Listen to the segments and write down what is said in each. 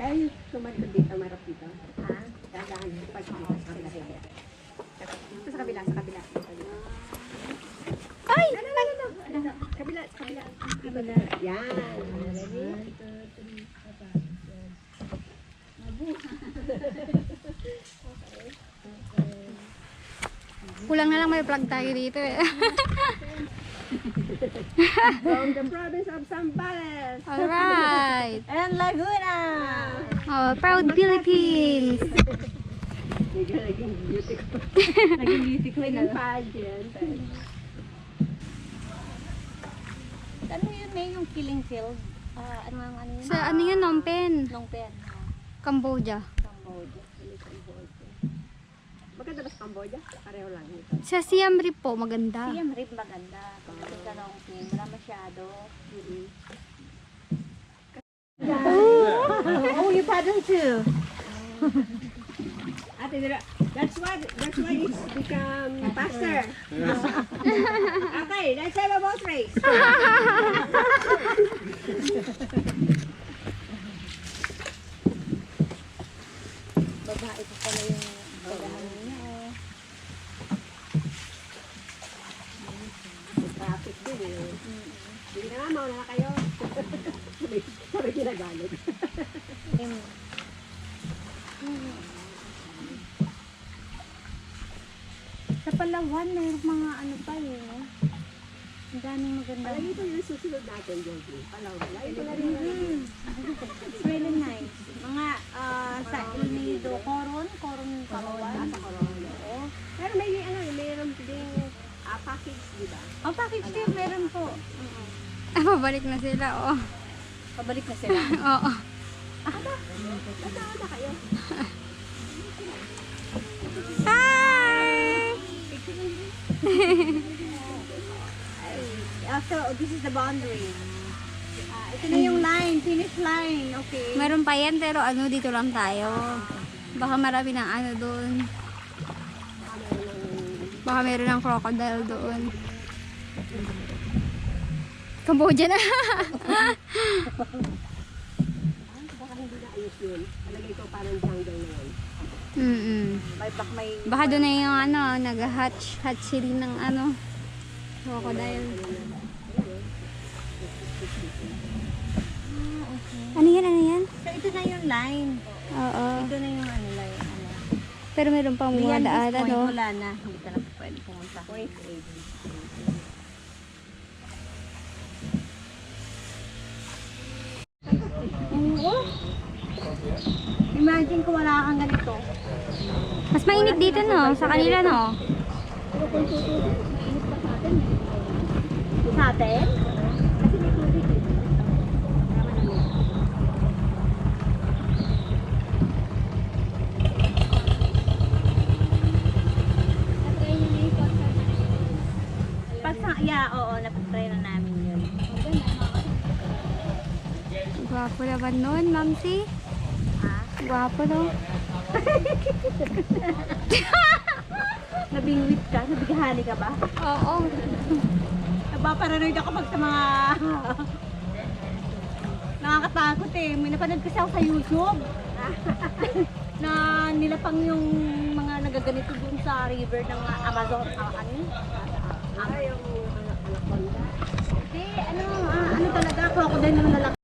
Kaya yung tumatod dito, marap dito. Ha? Dadaan yung pag dito sa kabila. Dito sa kabila, sa kabila. Ay! Kabila, kabila. Kabila. Yan. Ready? Kulang na lang may vlog tayo dito eh. From the province of Zambales. Alright! And Laguna. Oh, proud Philippines! Naging beauty ko. Naging beauty ko Naging pageant. Ano yun, May? Yung killing field? Ano yun? Sa ano yun, Phnom Penh, Phnom Penh. Cambodia. Cambodia. Maganda ba sa Cambodia? Pareho lang ito. Sa Siem Reap po, maganda. Siem Reap maganda. Pagdating ka Phnom Penh, wala masyado. Oh, you paddle too. Ate, that's why it's become faster. Okay, let's have a boat race. Babae ko pala yung bagahan niya. Traffic din eh. Hindi na nga, mauna na kayo. Sabi ginagalit. Sa Palawan, mayroong mga ano pa eh. No? Ang daming maganda. Palagi ito yung susunod natin, Josie. Palawan. Lagi ko na rin. It's really nice. Mga sa El Nido, Coron, Palawan. Oo. Pero may mayroon ding package, di ba? Ang package din, meron po. Ah, pabalik na sila, oh. Pabalik na sila. Oo. Tatawa na kayo. Hi! So, this is the boundary. Ito na yung line, finish line. Okay. Meron pa yan, pero ano, dito lang tayo. Baka marami ng ano doon. Baka meron ng crocodile doon. Cambodia na. Baka hindi na ayos yun. Alagay ko parang jungle na yun. May Baka doon na yung ano, nag-hatchery ng ano, crocodile. Ano yan, ano yan? So, ito na yung line. Oo. Ito na yung ano, line. Pero meron pang mga Beyond this daan, point, ano. wala na. Hindi ka na pwede pumunta. Point 8. Imagine kung wala kang ganito. Mas mainit dito, no? Sa kanila, no? Sa atin? Kasi may tubig eh. Pag sa, yeah, oo, napag-try na namin yun. Gwapo naman nun, Mamsi. Ha? Gwapo, no? Nabingwit ka? Nabighani ka ba? Oo. Napaparanoid ako pag sa mga... Nakakatakot eh. May napanood kasi ako sa YouTube. Na nilapang yung mga nagaganito dun sa river ng Amazon. Yung anaconda. Hindi, ano talaga ako din ng lalaki.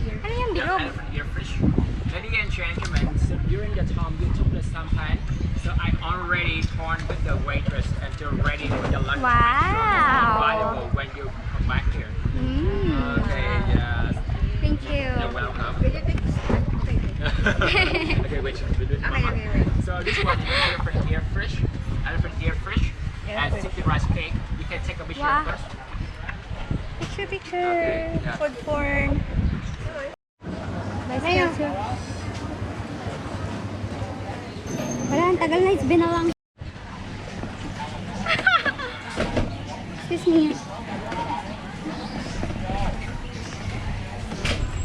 Ano yung bilog? Earfish. Ladies and gentlemen, so during the time you took the champagne, so I already torn with the waitress until ready for the lunch. Wow. Available when you come back here. Mm. Okay, yes. Thank you. You're welcome. Will you take Okay, wait. So this one is elephant earfish, and sticky rice cake. You can take a picture Wow. first. Picture. Okay, yeah. Food porn. Nice picture. Wala, ang tagal na. It's been a long Excuse me.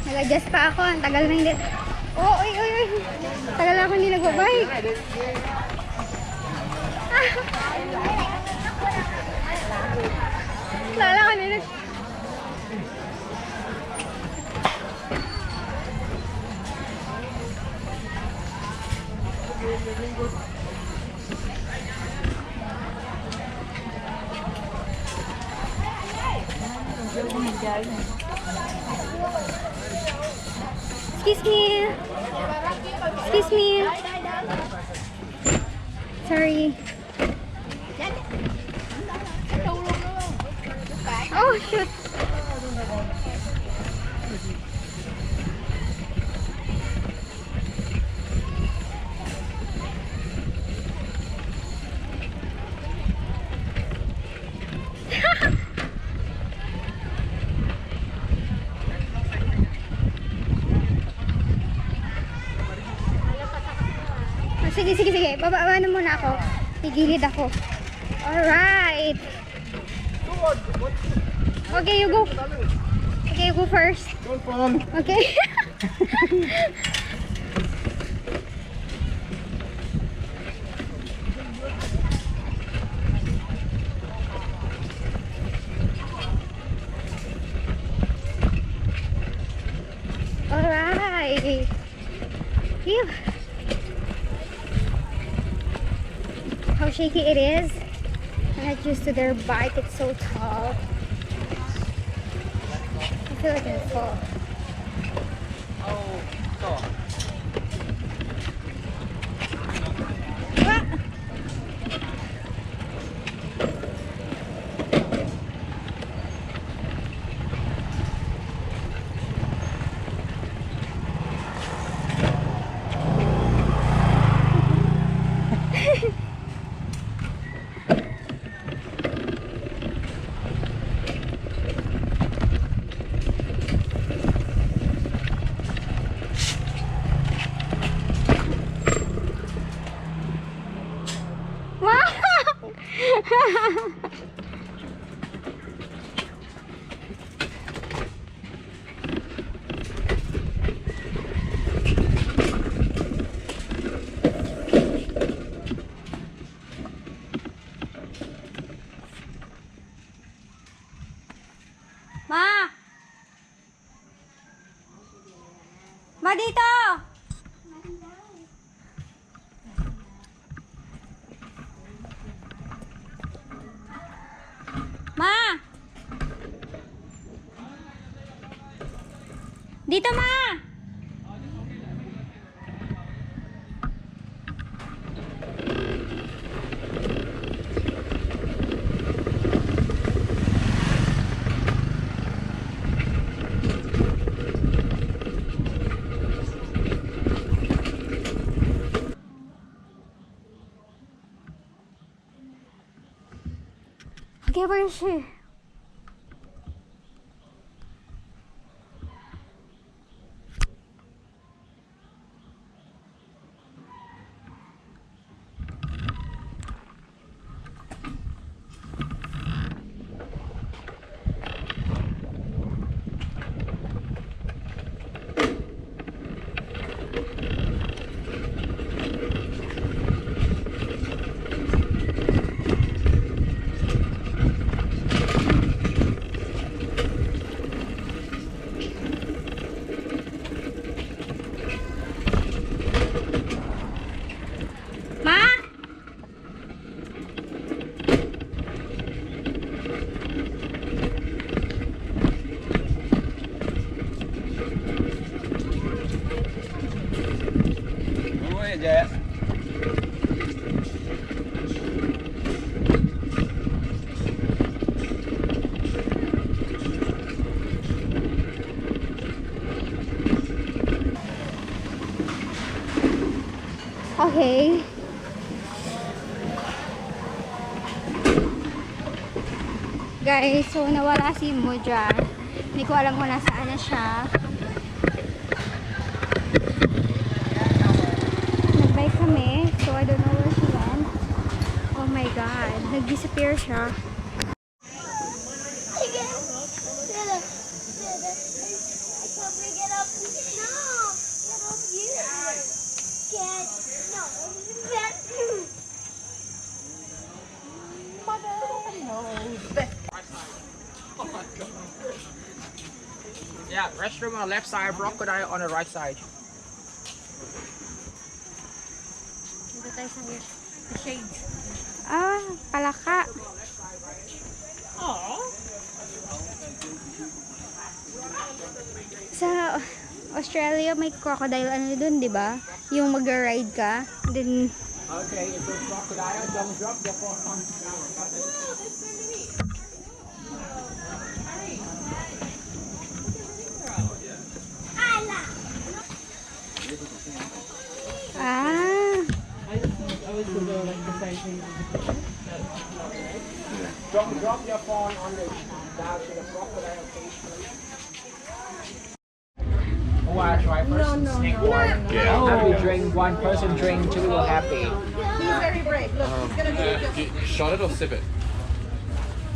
Nag-adjust pa ako. Ang tagal na hindi. Oh, uy, uy, uy. Tagal na ako hindi nag-bike. Lala ko nila. Excuse me. Excuse me. Sorry. Oh, shoot. Sige, sige, sige. Bababa na muna ako. Igilid ako. Alright. Okay, you go. Okay, you go first. Okay. Alright. Phew. How shaky it is. I'm not used to their bike. It's so tall. I feel like I'm full. Ah! Ma! Ma, dito! Ma! Dito, Ma! Okay, where is she? Ma? Okay. Guys, so nawala si Moja. Hindi ko alam kung nasaan na siya. Nag-bike kami, so I don't know where she went. Oh my god, nag-disappear siya. Yeah, restroom on the left side, crocodile on the right side. Dito tayo sa shades. Ah, palaka. Sa Australia may crocodile ano dun, di ba? Yung mag-ride ka. Then, Okay, if there's crocodile, don't drop your phone on the ground. ah, Drop your phone on the down to the crocodile cage. Who wanna try first? Snake water. Happy drink, one person drink, two will happy. He's very brave. Look, he's gonna do it. Shot it or sip it?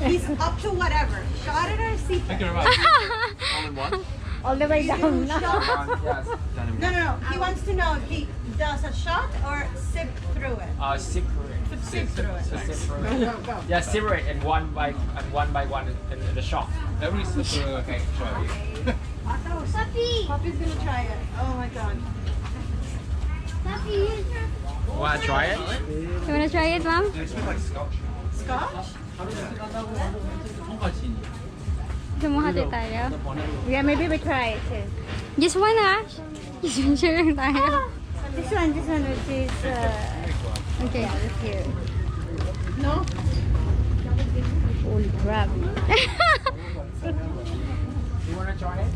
He's up to whatever. Shot it or sip Thank it. you very much. All in one? All the way down. Yes. Done in No, one. no, no. He wants to know if he does a shot or sip through it. Sip through it. Sip through it. Sip through it. Yeah, sip it and one by one in the shot. Every sip okay, try it. Puppy! Poppy's gonna try it. Oh my god. Puppy! Wanna try it? You wanna try it, ma'am? It smells like scotch. Scotch? Gusto mo hati tayo? Yeah, maybe we try it too. Just one ah. Just one sure lang tayo. This one which is Okay. here. No? Holy crap. You wanna try it?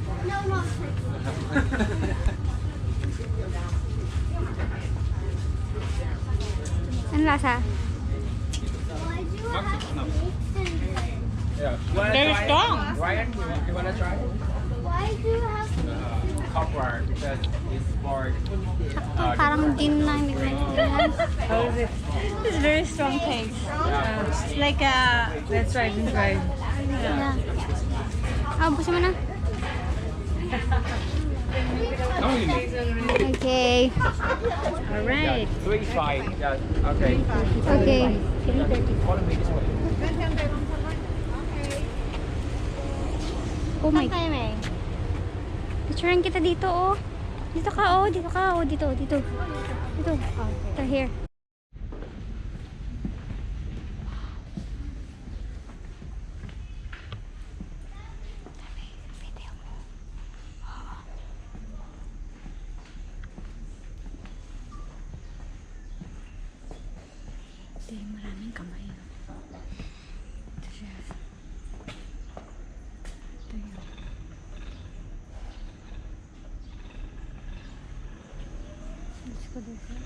Ano lasa? Yeah. You wanna Very try strong. It? Ryan, you wanna try it? Why do you have Copper because it's for parang gin na hindi ko maintindihan. How is it? It's very strong taste. It's like a... Let's try this right. Yeah. Ah, busin mo na. Oh, you need. Okay. Alright. 3-5. Yeah. Okay. Okay. Follow me this way. Oh my Time eh. Picturean kita dito, oh. Dito ka, oh. Dito ka, oh. Dito, dito. Dito. Ito, here. Video mo. Ito yung maraming kamay. Ito siya. Ito yun. Let's go this way.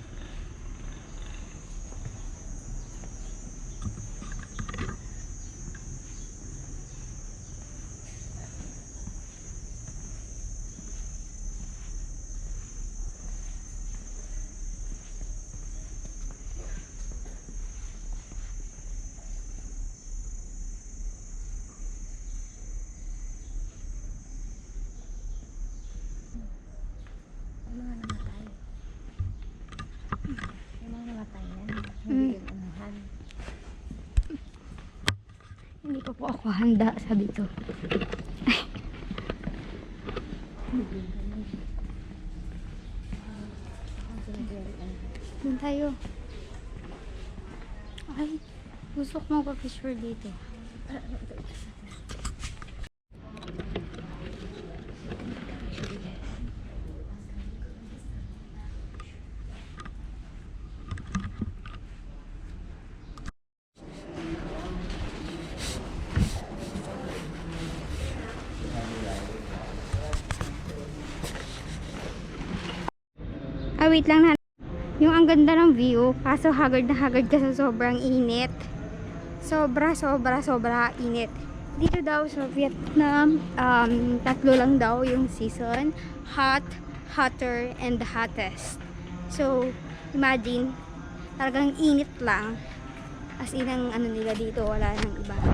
Yung mga namatay. Yung mga namatay yan. Mm. Hindi yung anuhan. Hindi pa po ako handa sa dito. Doon tayo. Ay, gusto ko magpa-picture dito. Ah, wait lang na. Yung ang ganda ng view, kaso haggard na haggard ka sa sobrang init. Sobra init. Dito daw sa Vietnam, tatlo lang daw yung season. Hot, hotter, and the hottest. So, imagine, talagang init lang. As in, ang ano nila dito, wala nang iba.